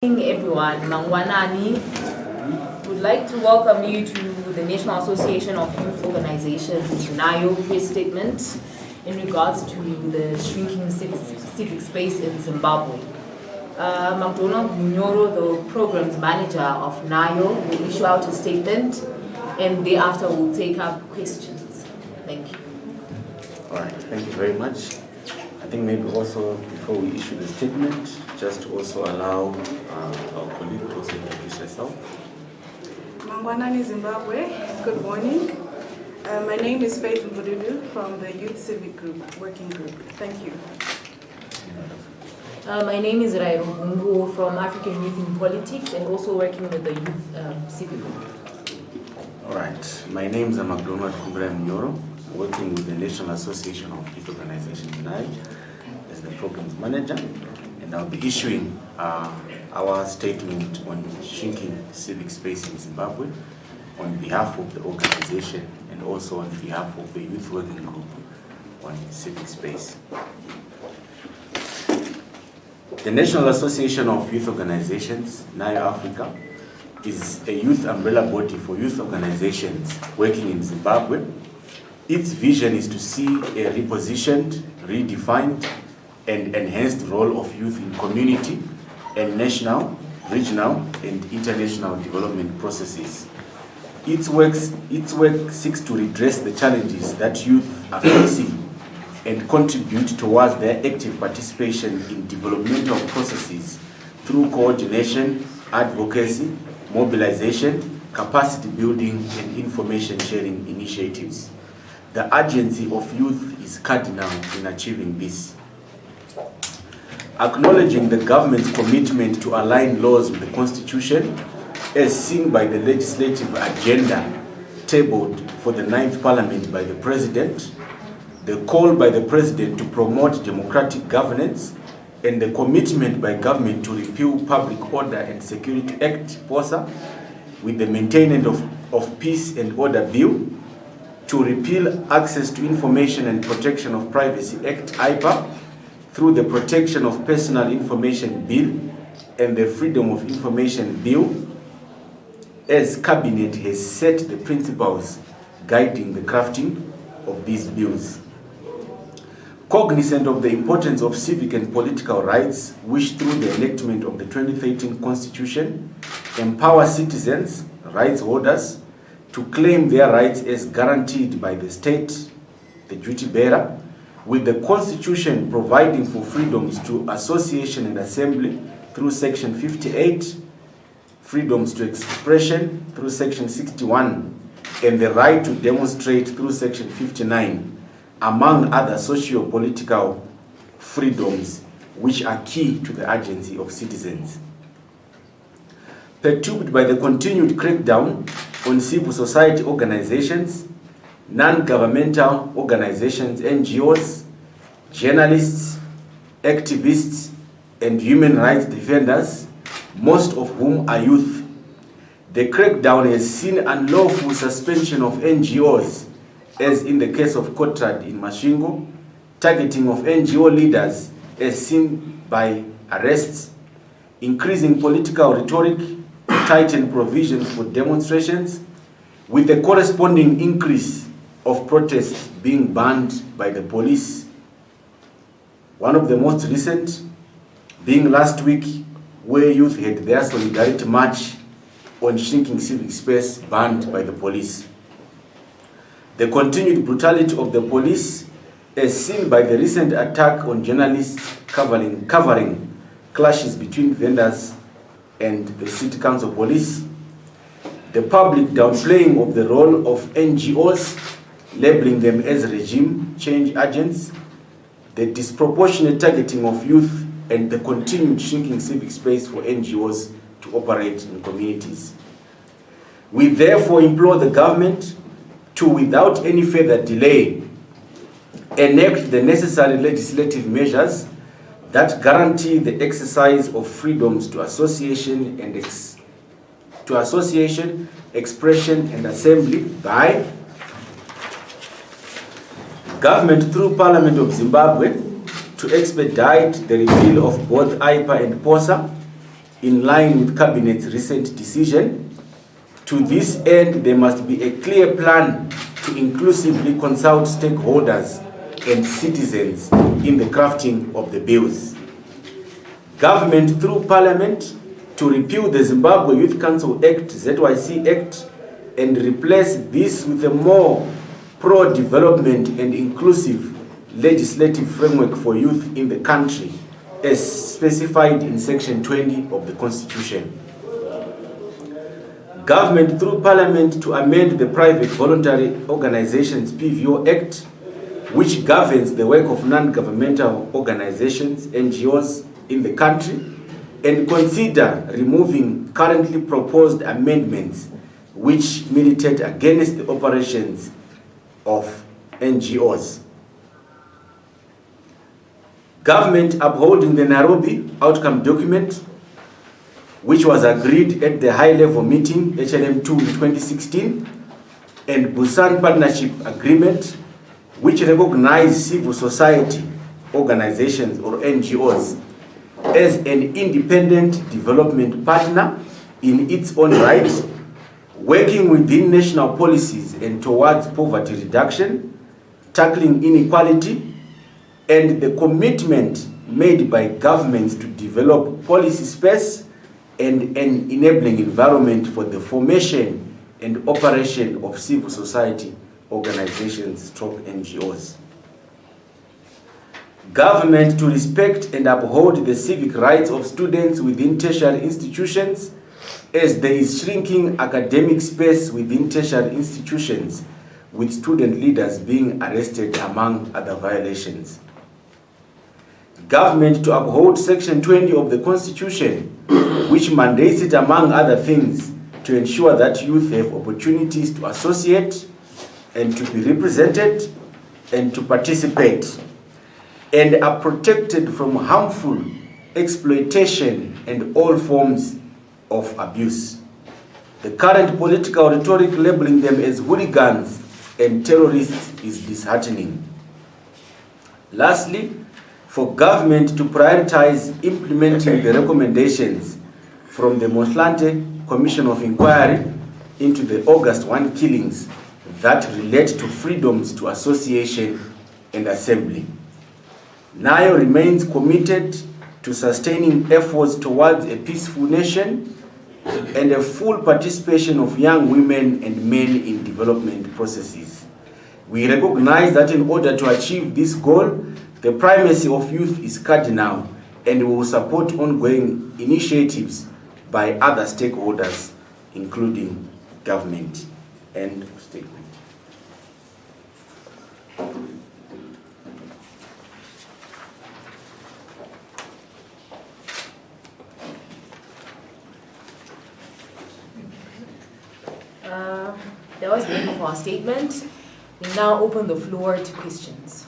Everyone, Mangwanani would like to welcome you to the National Association of Youth Organizations NAYO Press Statement in regards to the shrinking civic space in Zimbabwe. McDonald Munyoro, the Programs Manager of NAYO, will issue out a statement and thereafter we'll take up questions. Thank you. All right, thank you very much. I think maybe also before we issue the statement, just to also allow our colleague to also introduce herself. Mangwanani, Zimbabwe. Good morning. My name is Faith Mvududu from the Youth Civic Group, Working Group. Thank you. My name is Rairo Bungu from African Youth in Politics and also working with the Youth Civic Group. All right, my name is McDonald Munyoro, working with the National Association of Youth Organizations NAYO as the Programs Manager. And I'll be issuing our statement on shrinking civic space in Zimbabwe on behalf of the organization and also on behalf of the Youth Working Group on civic space. The National Association of Youth Organizations, NAYO Africa, is a youth umbrella body for youth organizations working in Zimbabwe. Its vision is to see a repositioned, redefined, and enhanced role of youth in community and national, regional, and international development processes. Its work seeks to redress the challenges that youth are facing and contribute towards their active participation in developmental processes through coordination, advocacy, mobilization, capacity building, and information sharing initiatives. The urgency of youth is cardinal in achieving this. Acknowledging the government's commitment to align laws with the Constitution, as seen by the legislative agenda tabled for the 9th Parliament by the President, the call by the President to promote democratic governance, and the commitment by government to repeal Public Order and Security Act, POSA, with the Maintenance of Peace and Order Bill, to repeal Access to Information and Protection of Privacy Act, IPA, through the Protection of Personal Information Bill and the Freedom of Information Bill, as Cabinet has set the principles guiding the crafting of these bills. Cognizant of the importance of civic and political rights, which through the enactment of the 2013 Constitution empower citizens, rights holders, to claim their rights as guaranteed by the state, the duty bearer, with the Constitution providing for freedoms to association and assembly through Section 58, freedoms to expression through Section 61, and the right to demonstrate through Section 59, among other socio-political freedoms which are key to the urgency of citizens. Perturbed by the continued crackdown on civil society organizations, non-governmental organizations, NGOs, journalists, activists, and human rights defenders, most of whom are youth, the crackdown has seen unlawful suspension of NGOs, as in the case of Kotrad in Masvingo, targeting of NGO leaders as seen by arrests, increasing political rhetoric, tightened provisions for demonstrations, with the corresponding increase of protests being banned by the police. One of the most recent being last week, where youth had their solidarity march on shrinking civic space banned by the police. The continued brutality of the police, as seen by the recent attack on journalists covering clashes between vendors and the City Council police, the public downplaying of the role of NGOs, labeling them as regime change agents, the disproportionate targeting of youth, and the continued shrinking civic space for NGOs to operate in communities. We therefore implore the government to, without any further delay, enact the necessary legislative measures that guarantee the exercise of freedoms to association, expression, and assembly by government through Parliament of Zimbabwe to expedite the repeal of both IPA and POSA, in line with Cabinet's recent decision. To this end, there must be a clear plan to inclusively consult stakeholders and citizens in the crafting of the bills. Government through Parliament to repeal the Zimbabwe Youth Council Act, ZYC Act, and replace this with a more pro-development and inclusive legislative framework for youth in the country, as specified in Section 20 of the Constitution. Government through Parliament to amend the Private Voluntary Organizations PVO Act, which governs the work of non-governmental organizations, NGOs, in the country, and consider removing currently proposed amendments which militate against the operations of NGOs. Government upholding the Nairobi outcome document, which was agreed at the high-level meeting, HLM2 in 2016, and Busan Partnership Agreement, which recognize civil society organizations or NGOs as an independent development partner in its own right, working within national policies and towards poverty reduction, tackling inequality, and the commitment made by governments to develop policy space and an enabling environment for the formation and operation of civil society organizations, NGOs. Government to respect and uphold the civic rights of students within tertiary institutions, as there is shrinking academic space within tertiary institutions, with student leaders being arrested among other violations. Government to uphold Section 20 of the Constitution, which mandates it, among other things, to ensure that youth have opportunities to associate and to be represented and to participate, and are protected from harmful exploitation and all forms of abuse. The current political rhetoric labeling them as hooligans and terrorists is disheartening. Lastly, for government to prioritize implementing the recommendations from the Motlanthe Commission of Inquiry into the August 1 killings that relate to freedoms to association and assembly. NAYO remains committed to sustaining efforts towards a peaceful nation and a full participation of young women and men in development processes. We recognize that in order to achieve this goal, the primacy of youth is cardinal, and we will support ongoing initiatives by other stakeholders, including government. End of statement. That was the end of our statement. We now open the floor to questions.